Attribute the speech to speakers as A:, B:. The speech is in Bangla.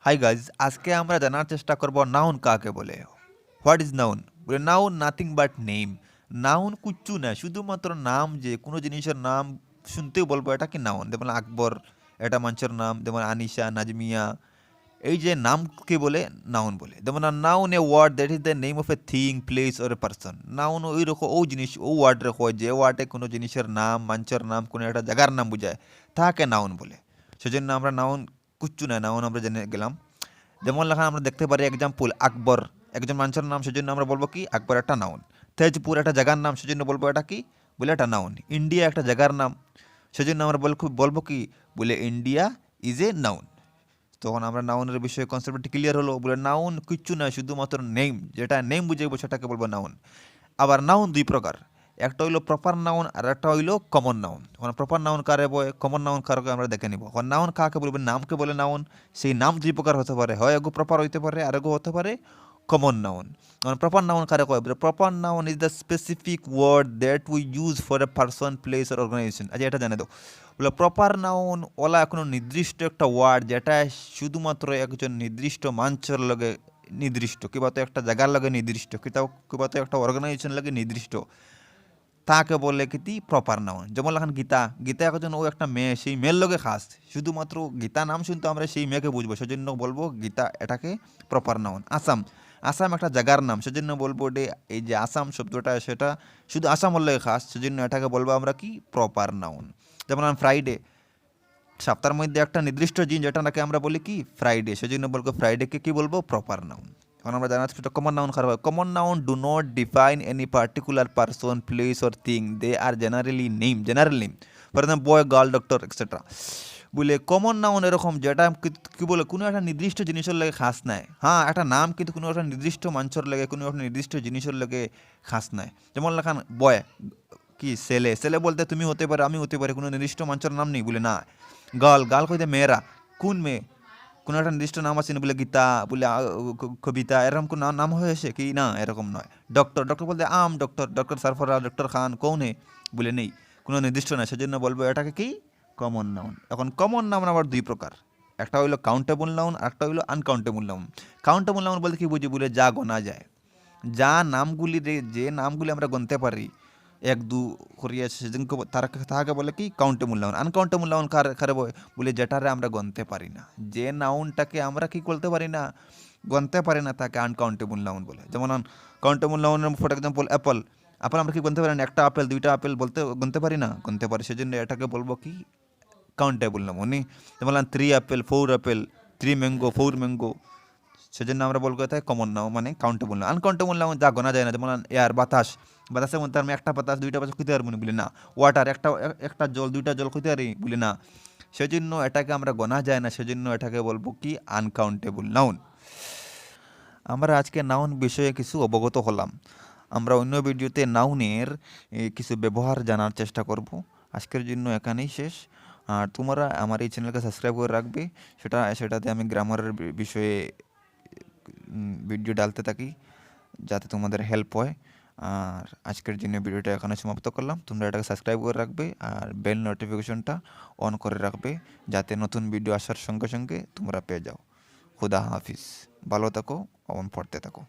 A: হাই গাইজ, আজকে আমরা জানার চেষ্টা করব নাউন কাকে বলে। What is noun? বলে noun nothing but name. Noun কিচ্ছু না, শুধুমাত্র নাম। যে কোনো জিনিসের নাম শুনতেও বলবো এটা কি নাউন। যেমন আকবর, এটা মানুষের নাম। যেমন আনিশা, নাজমিয়া, এই যে নামকে বলে নাউন বলে। যেমন noun a word that is the name of a thing, place or a person. Noun ওই রকম ও জিনিস ও ওয়ার্ড রে হয় যে ওয়ার্ডে কোনো জিনিসের নাম, মানুষের নাম, কোনো একটা জায়গার নাম বোঝায়, তাকে নাউন বলে। সেজন্য আমরা নাউন কিচ্ছু না, নাউন আমরা জেনে গেলাম। যেমন লেখা আমরা দেখতে পারি এক্সাম্পল, আকবর একজন মানুষের নাম, সেজন্য আমরা বলবো কি আকবর একটা নাউন। তেজপুর একটা জায়গার নাম, সেজন্য বলবো এটা কি, বলে এটা নাউন। ইন্ডিয়া একটা জায়গার নাম, সেজন্য আমরা বলবো কি, বলে ইন্ডিয়া ইজ এ নাউন। তখন আমরা নাউনের বিষয়ে কনসেপ্টটি ক্লিয়ার হলো। বলে নাউন কিচ্ছু না, শুধুমাত্র নেম, যেটা নেম বুঝাইবো সেটাকে বলবো নাউন। আবার নাউন দুই প্রকার, একটা হইলো প্রপার নাউন আর একটা হইলো কমন নাউন। এখন প্রপার নাউন কারে বলে, কমন নাউন কারকে আমরা দেখে নিব। এখন নাউন কাকে বলবে, নামকে বলে নাউন। সেই নাম দুই প্রকার হতে পারে, হয় এগো প্রপার হইতে পারে আর এগো হতে পারে কমন নাউন। এখন প্রপার নাউন কারে কয়, proper noun is the specific word that we use for a person, place আর অর্গানাইজেশন। আচ্ছা, এটা জানে দাও। বলে প্রপার নাউন ওলা কোনো নির্দিষ্ট একটা ওয়ার্ড, যেটা শুধুমাত্র একজন নির্দিষ্ট মানুষের লগে নির্দিষ্ট, কিংবা তো একটা জায়গার লগে নির্দিষ্ট, কিংবা তো একটা অর্গানাইজেশন লগে নির্দিষ্ট, তাকে বলে কি প্রপার নাউন। যেমন এখন গীতা, গীতা একজন ও একটা মেয়ে, সেই মেয়ের লগে খাস, শুধুমাত্র গীতা নাম শুনতে আমরা সেই মেয়েকে বুঝবো, সেজন্য বলবো গীতা, এটাকে প্রপার নাউন। আসাম, আসাম একটা জায়গার নাম, সেজন্য বলবো যে এই যে আসাম শব্দটা, সেটা শুধু আসামের লগে খাস, সেজন্য এটাকে বলবো আমরা কি প্রপার নাউন। যেমন ফ্রাইডে, সপ্তাহের মধ্যে একটা নির্দিষ্ট দিন, যেটা নাকি আমরা বলি কি ফ্রাইডে, সেজন্য বলবো ফ্রাইডেকে কি বলবো প্রপার নাউন। এখন আমরা জানা যাচ্ছে কমন নাউন খারাপ হয়। Common noun do not define any particular person, place or thing, they are generally name, general name. For example boy, girl, doctor etcetera. বলে কমন নাউন এরকম, যেটা কি বলে কোনো একটা নির্দিষ্ট জিনিসের লাগে খাস নাই। হ্যাঁ, একটা নাম কিন্তু কোনো একটা নির্দিষ্ট মানুষের লাগে, কোনো একটা নির্দিষ্ট জিনিসের লাগে খাস নাই। যেমন লেখান বয় কি ছেলে, ছেলে বলতে তুমি হতে পারে, আমি হতে পারি, কোনো নির্দিষ্ট মানুষের নাম নেই। বলে না। গার্ল, গার্ল কইতে মেয়েরা, কোন মেয়ে, কোনো একটা নির্দিষ্ট নাম আছে না, বলে গীতা, বলে কবিতা, এরকম কোন নাম হয়েছে কি না, এরকম নয়। ডক্টর, ডক্টর বলতে আম ডক্টর, ডক্টর সারফরাজ, ডক্টর খান, কৌনে, বলে নেই, কোনো নির্দিষ্ট নয়, সেজন্য বলবো এটাকে কি কমন নাউন। এখন কমন নাউন আবার দুই প্রকার, একটা হইলো কাউন্টেবল নাউন আর একটা হইলো আনকাউন্টেবল নাউন। কাউন্টেবল নাউন বলতে কি বুঝি, বলে যা গোনা যায়, যা নামগুলি যে নামগুলি আমরা গণতে পারি, এক দু করিয়া সেদিনকে তাহাকে বলে কি কাউন্টেবল নাউন। আনকাউন্টেবল নাউন কারে বলে যেটারে আমরা গণতে পারি না, যে নাউনটাকে আমরা কি করতে পারি না, গণতে পারি না, তাকে আনকাউন্টেবল নাউন বলে। যেমন কাউন্টেবল নাউনের ফর এক্সাম্পল অ্যাপল, আপেল আমরা কি গণতে পারি না, একটা আপেল দুইটা আপেল বলতে গণতে পারি না, গণতে পারি, সেজন্য এটাকে বলবো কি কাউন্টেবল নাউন। যেমন 3 আপেল 4 আপেল, 3 ম্যাঙ্গো 4 ম্যাঙ্গো, সেজন্য আমরা বলবো তাই কমন নাউন, মানে কাউন্টেবল না। আনকাউন্টেবল নাউন যা গোনা যায় না, যেমন এয়ার, বাতাস, বাতাসের মধ্যে আমি একটা বাতাস দুইটা বাতাস খুঁজতে পারবো না, বলি না। ওয়াটার, একটা জল দুইটা জল খুঁজতে পারি, বলি না। সেজন্য এটাকে আমরা গোনা যায় না, সেজন্য এটাকে বলবো কি আনকাউন্টেবল নাউন। আমরা আজকে নাউন বিষয়ে কিছু অবগত হলাম। আমরা অন্য ভিডিওতে নাউনের কিছু ব্যবহার জানার চেষ্টা করব। আজকের জন্য এখানেই শেষ। আর তোমরা আমার এই চ্যানেলকে সাবস্ক্রাইব করে রাখবে, সেটাতে আমি গ্রামারের বিষয়ে ভিডিও ডালতে থাকি, যাতে তোমাদের হেল্প হয়। আর আজকের জন্য ভিডিওটা এখানে সমাপ্ত করলাম। তোমরা এটাকে সাবস্ক্রাইব করে রাখবে আর বেল নোটিফিকেশনটা অন করে রাখবে, যাতে নতুন ভিডিও আসার সঙ্গে সঙ্গে তোমরা পেয়ে যাও। খুদা হাফিজ, ভালো থাকো এবং পড়তে থাকো।